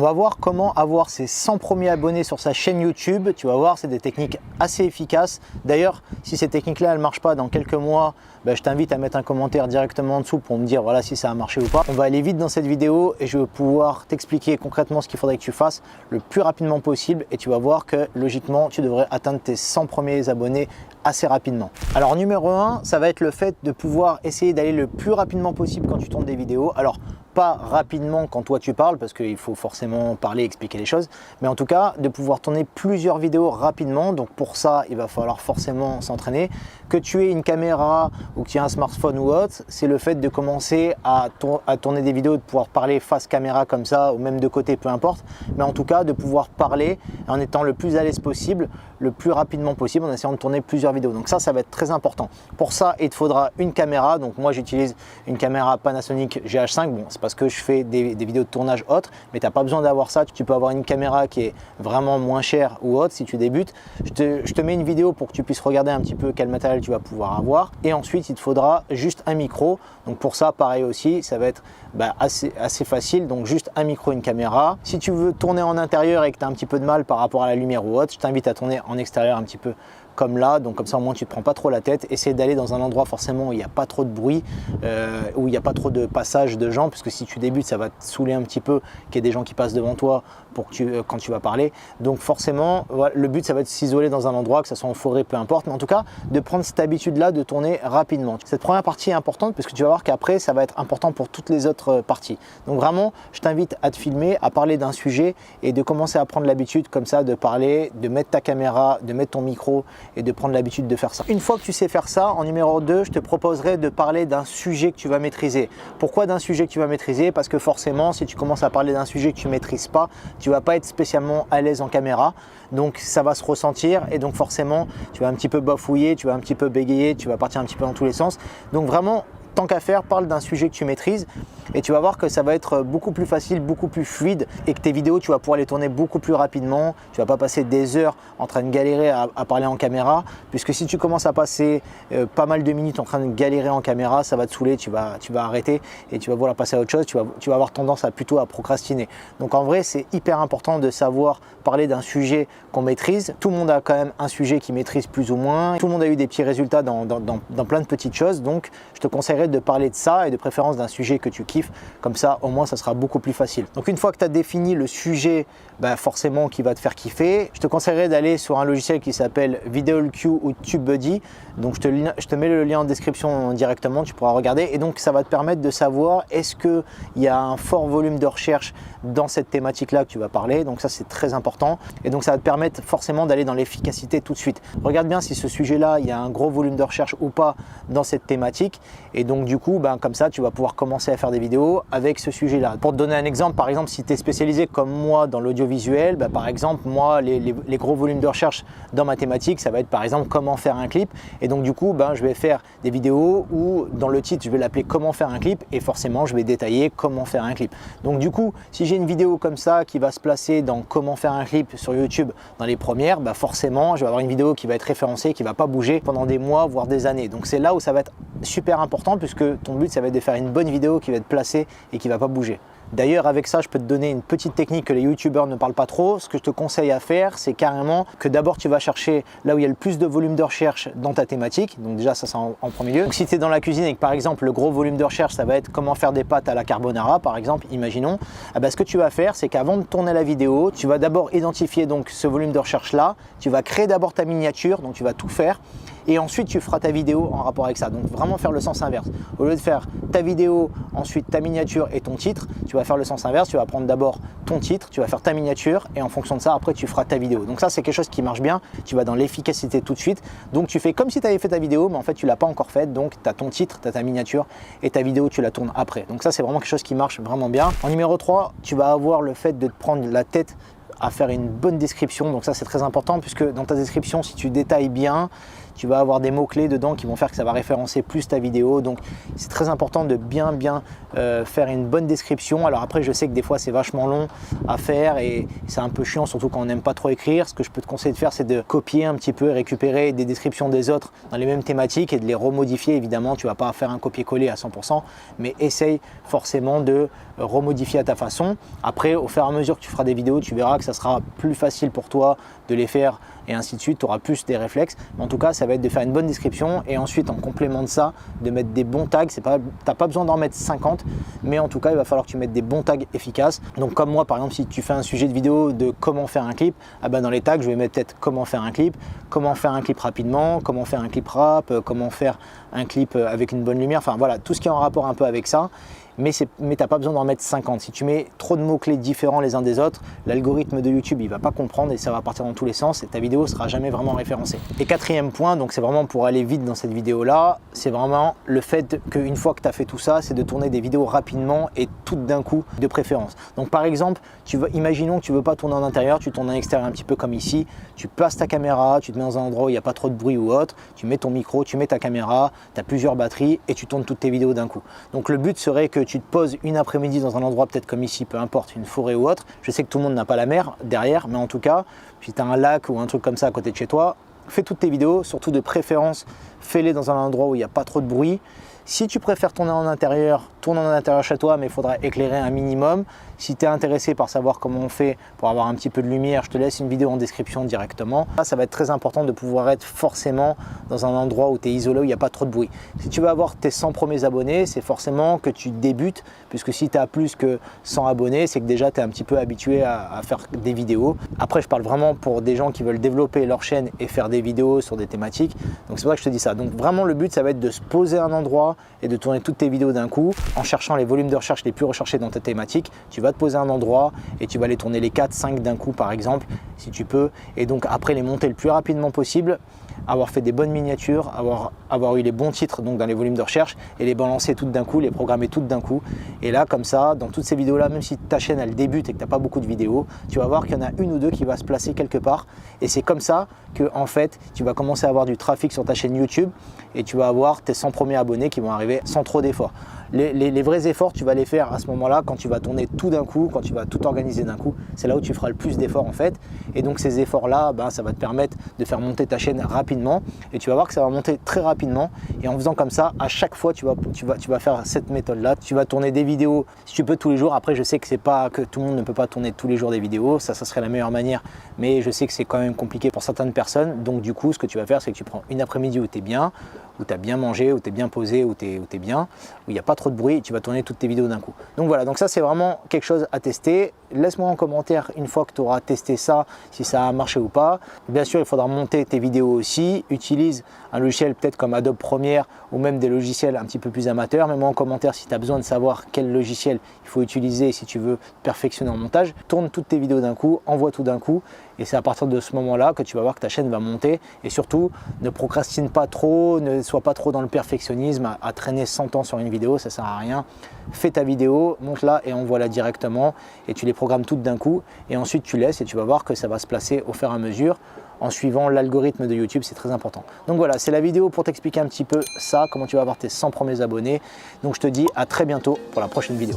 On va voir comment avoir ses 100 premiers abonnés sur sa chaîne YouTube. Tu vas voir, c'est des techniques assez efficaces. D'ailleurs, si ces techniques-là, elles ne marchent pas dans quelques mois, je t'invite à mettre un commentaire directement en dessous pour me dire voilà si ça a marché ou pas. On va aller vite dans cette vidéo et je vais pouvoir t'expliquer concrètement ce qu'il faudrait que tu fasses le plus rapidement possible et tu vas voir que logiquement, tu devrais atteindre tes 100 premiers abonnés assez rapidement. Alors numéro 1, ça va être le fait de pouvoir essayer d'aller le plus rapidement possible quand tu tournes des vidéos. Alors pas rapidement quand toi tu parles parce qu'il faut forcément parler, expliquer les choses, mais en tout cas de pouvoir tourner plusieurs vidéos rapidement. Donc pour ça, il va falloir forcément s'entraîner. Que tu aies une caméra ou que tu aies un smartphone ou autre, c'est le fait de commencer à tourner des vidéos, de pouvoir parler face caméra comme ça ou même de côté, peu importe, mais en tout cas de pouvoir parler en étant le plus à l'aise possible, le plus rapidement possible en essayant de tourner plusieurs vidéos. Donc ça va être très important. Pour ça, il te faudra une caméra. Donc moi j'utilise une caméra Panasonic GH5. Bon, c'est parce que je fais des vidéos de tournage autres, mais tu n'as pas besoin d'avoir ça. Tu peux avoir une caméra qui est vraiment moins chère ou autre si tu débutes. Je te mets une vidéo pour que tu puisses regarder un petit peu quel matériel tu vas pouvoir avoir. Et ensuite, il te faudra juste un micro. Donc pour ça, pareil aussi, ça va être assez facile. Donc juste un micro, une caméra. Si tu veux tourner en intérieur et que tu as un petit peu de mal par rapport à la lumière ou autre, je t'invite à tourner en extérieur un petit peu comme là, donc comme ça au moins tu ne te prends pas trop la tête. Essaye d'aller dans un endroit forcément où il n'y a pas trop de bruit, où il n'y a pas trop de passage de gens, parce que si tu débutes ça va te saouler un petit peu qu'il y ait des gens qui passent devant toi quand tu vas parler. Donc forcément voilà, le but ça va être de s'isoler dans un endroit, que ce soit en forêt, peu importe, mais en tout cas de prendre cette habitude là de tourner rapidement. Cette première partie est importante parce que tu vas voir qu'après ça va être important pour toutes les autres parties. Donc vraiment je t'invite à te filmer, à parler d'un sujet et de commencer à prendre l'habitude comme ça de parler, de mettre ta caméra, de mettre ton micro et de prendre l'habitude de faire ça. Une fois que tu sais faire ça, en numéro 2, je te proposerai de parler d'un sujet que tu vas maîtriser. Pourquoi d'un sujet que tu vas maîtriser? Parce que forcément, si tu commences à parler d'un sujet que tu ne maîtrises pas, tu ne vas pas être spécialement à l'aise en caméra. Donc ça va se ressentir et donc forcément, tu vas un petit peu bafouiller, tu vas un petit peu bégayer, tu vas partir un petit peu dans tous les sens. Donc vraiment, tant qu'à faire, parle d'un sujet que tu maîtrises et tu vas voir que ça va être beaucoup plus facile, beaucoup plus fluide et que tes vidéos, tu vas pouvoir les tourner beaucoup plus rapidement. Tu ne vas pas passer des heures en train de galérer à parler en caméra, puisque si tu commences à passer pas mal de minutes en train de galérer en caméra, ça va te saouler, tu vas arrêter et tu vas vouloir passer à autre chose, tu vas avoir tendance plutôt à procrastiner. Donc en vrai, c'est hyper important de savoir parler d'un sujet qu'on maîtrise. Tout le monde a quand même un sujet qu'il maîtrise plus ou moins. Tout le monde a eu des petits résultats dans plein de petites choses. Donc je te conseillerais de parler de ça et de préférence d'un sujet que tu kiffes. Comme ça, au moins, ça sera beaucoup plus facile. Donc une fois que tu as défini le sujet forcément qui va te faire kiffer, je te conseillerais d'aller sur un logiciel qui s'appelle VideoIQ ou TubeBuddy. Donc je te mets le lien en description directement, tu pourras regarder et donc ça va te permettre de savoir est-ce qu'il y a un fort volume de recherche dans cette thématique-là que tu vas parler. Donc ça, c'est très important et donc ça va te permettre forcément d'aller dans l'efficacité tout de suite. Regarde bien si ce sujet-là, il y a un gros volume de recherche ou pas dans cette thématique et donc du coup, comme ça, tu vas pouvoir commencer à faire des vidéos avec ce sujet-là. Pour te donner un exemple, par exemple, si tu es spécialisé comme moi dans l'audiovisuel, par exemple, moi, les gros volumes de recherche dans ma thématique, ça va être par exemple comment faire un clip. Et donc du coup, je vais faire des vidéos où dans le titre, je vais l'appeler comment faire un clip et forcément, je vais détailler comment faire un clip. Donc du coup, si j'ai une vidéo comme ça qui va se placer dans comment faire un clip sur YouTube dans les premières, forcément, je vais avoir une vidéo qui va être référencée, qui ne va pas bouger pendant des mois, voire des années. Donc c'est là où ça va être super important puisque ton but, ça va être de faire une bonne vidéo qui va être placée et qui ne va pas bouger. D'ailleurs, avec ça, je peux te donner une petite technique que les youtubeurs ne parlent pas trop. Ce que je te conseille à faire, c'est carrément que d'abord, tu vas chercher là où il y a le plus de volume de recherche dans ta thématique. Donc déjà, ça c'est en premier lieu. Donc si tu es dans la cuisine et que par exemple, le gros volume de recherche, ça va être comment faire des pâtes à la carbonara, par exemple, imaginons. Ce que tu vas faire, c'est qu'avant de tourner la vidéo, tu vas d'abord identifier donc ce volume de recherche-là. Tu vas créer d'abord ta miniature, donc tu vas tout faire. Et ensuite, tu feras ta vidéo en rapport avec ça. Donc vraiment faire le sens inverse. Au lieu de faire ta vidéo, ensuite ta miniature et ton titre, tu vas faire le sens inverse. Tu vas prendre d'abord ton titre, tu vas faire ta miniature et en fonction de ça, après, tu feras ta vidéo. Donc ça, c'est quelque chose qui marche bien. Tu vas dans l'efficacité tout de suite. Donc tu fais comme si tu avais fait ta vidéo, mais en fait, tu ne l'as pas encore faite. Donc tu as ton titre, tu as ta miniature et ta vidéo, tu la tournes après. Donc ça, c'est vraiment quelque chose qui marche vraiment bien. En numéro 3, tu vas avoir le fait de te prendre la tête à faire une bonne description. Donc ça, c'est très important puisque dans ta description, si tu détailles bien, tu vas avoir des mots-clés dedans qui vont faire que ça va référencer plus ta vidéo. Donc c'est très important de bien faire une bonne description. Alors après, je sais que des fois c'est vachement long à faire et c'est un peu chiant, surtout quand on n'aime pas trop écrire. Ce que je peux te conseiller de faire, c'est de copier un petit peu et récupérer des descriptions des autres dans les mêmes thématiques et de les remodifier. Évidemment, tu ne vas pas faire un copier-coller à 100%, mais essaye forcément de remodifier à ta façon. Après, au fur et à mesure que tu feras des vidéos, tu verras que ça sera plus facile pour toi de les faire et ainsi de suite. Tu auras plus des réflexes. Mais en tout cas, ça va être de faire une bonne description et ensuite, en complément de ça, de mettre des bons tags. Tu n'as pas besoin d'en mettre 50, mais en tout cas, il va falloir que tu mettes des bons tags efficaces. Donc comme moi, par exemple, si tu fais un sujet de vidéo de comment faire un clip, dans les tags, je vais mettre peut-être comment faire un clip rapidement, comment faire un clip rap, comment faire un clip avec une bonne lumière. Enfin voilà, tout ce qui est en rapport un peu avec ça. Mais tu n'as pas besoin d'en mettre 50. Si tu mets trop de mots-clés différents les uns des autres, l'algorithme de YouTube, il ne va pas comprendre et ça va partir dans tous les sens et ta vidéo ne sera jamais vraiment référencée. Et quatrième point, donc c'est vraiment pour aller vite dans cette vidéo-là, c'est vraiment le fait qu'une fois que tu as fait tout ça, c'est de tourner des vidéos rapidement et toutes d'un coup de préférence. Donc par exemple, imaginons que tu ne veux pas tourner en intérieur, tu tournes en extérieur un petit peu comme ici, tu places ta caméra, tu te mets dans un endroit où il n'y a pas trop de bruit ou autre, tu mets ton micro, tu mets ta caméra, tu as plusieurs batteries et tu tournes toutes tes vidéos d'un coup. Donc le but serait que tu te poses une après-midi dans un endroit peut-être comme ici, peu importe, une forêt ou autre. Je sais que tout le monde n'a pas la mer derrière, mais en tout cas, si tu as un lac ou un truc comme ça à côté de chez toi, fais toutes tes vidéos, surtout de préférence, fais-les dans un endroit où il n'y a pas trop de bruit. Si tu préfères tourner en intérieur, tourne en intérieur chez toi, mais il faudra éclairer un minimum. Si tu es intéressé par savoir comment on fait pour avoir un petit peu de lumière, je te laisse une vidéo en description directement. Ça va être très important de pouvoir être forcément dans un endroit où tu es isolé, où il n'y a pas trop de bruit. Si tu veux avoir tes 100 premiers abonnés, c'est forcément que tu débutes, puisque si tu as plus que 100 abonnés, c'est que déjà tu es un petit peu habitué à faire des vidéos. Après, je parle vraiment pour des gens qui veulent développer leur chaîne et faire des vidéos sur des thématiques. Donc c'est pour ça que je te dis ça. Donc vraiment, le but, ça va être de se poser à un endroit et de tourner toutes tes vidéos d'un coup en cherchant les volumes de recherche les plus recherchés dans ta thématique. Tu vas te poser à un endroit et tu vas les tourner les 4-5 d'un coup par exemple si tu peux, et donc après les monter le plus rapidement possible, avoir fait des bonnes miniatures, avoir eu les bons titres donc dans les volumes de recherche et les balancer toutes d'un coup, les programmer toutes d'un coup. Et là comme ça, dans toutes ces vidéos là, même si ta chaîne elle débute et que tu n'as pas beaucoup de vidéos, tu vas voir qu'il y en a une ou deux qui va se placer quelque part et c'est comme ça que en fait tu vas commencer à avoir du trafic sur ta chaîne YouTube et tu vas avoir tes 100 premiers abonnés qui vont arriver sans trop d'efforts. Les vrais efforts, tu vas les faire à ce moment-là quand tu vas tourner tout d'un coup, quand tu vas tout organiser d'un coup. C'est là où tu feras le plus d'efforts en fait. Et donc ces efforts-là, ça va te permettre de faire monter ta chaîne rapidement. Et tu vas voir que ça va monter très rapidement. Et en faisant comme ça, à chaque fois, tu vas faire cette méthode-là. Tu vas tourner des vidéos, si tu peux, tous les jours. Après, je sais que c'est pas que tout le monde ne peut pas tourner tous les jours des vidéos. Ça serait la meilleure manière. Mais je sais que c'est quand même compliqué pour certaines personnes. Donc du coup, ce que tu vas faire, c'est que tu prends une après-midi où tu es bien, où tu as bien mangé, où tu es bien posé, où tu es bien, où il n'y a pas trop de bruit et tu vas tourner toutes tes vidéos d'un coup. Donc voilà, donc ça c'est vraiment quelque chose à tester. Laisse-moi en commentaire une fois que tu auras testé ça, si ça a marché ou pas. Bien sûr, il faudra monter tes vidéos aussi. Utilise un logiciel peut-être comme Adobe Premiere ou même des logiciels un petit peu plus amateurs. Mets-moi en commentaire si tu as besoin de savoir quel logiciel il faut utiliser si tu veux perfectionner en montage. Tourne toutes tes vidéos d'un coup, envoie tout d'un coup et c'est à partir de ce moment-là que tu vas voir que ta chaîne va monter. Et surtout, ne procrastine pas trop, ne sois pas trop dans le perfectionnisme à traîner 100 ans sur une vidéo, ça ne sert à rien. Fais ta vidéo, monte-la et envoie-la directement et tu les programmes toutes d'un coup et ensuite tu laisses et tu vas voir que ça va se placer au fur et à mesure en suivant l'algorithme de YouTube, c'est très important. Donc voilà, c'est la vidéo pour t'expliquer un petit peu ça, comment tu vas avoir tes 100 premiers abonnés. Donc je te dis à très bientôt pour la prochaine vidéo.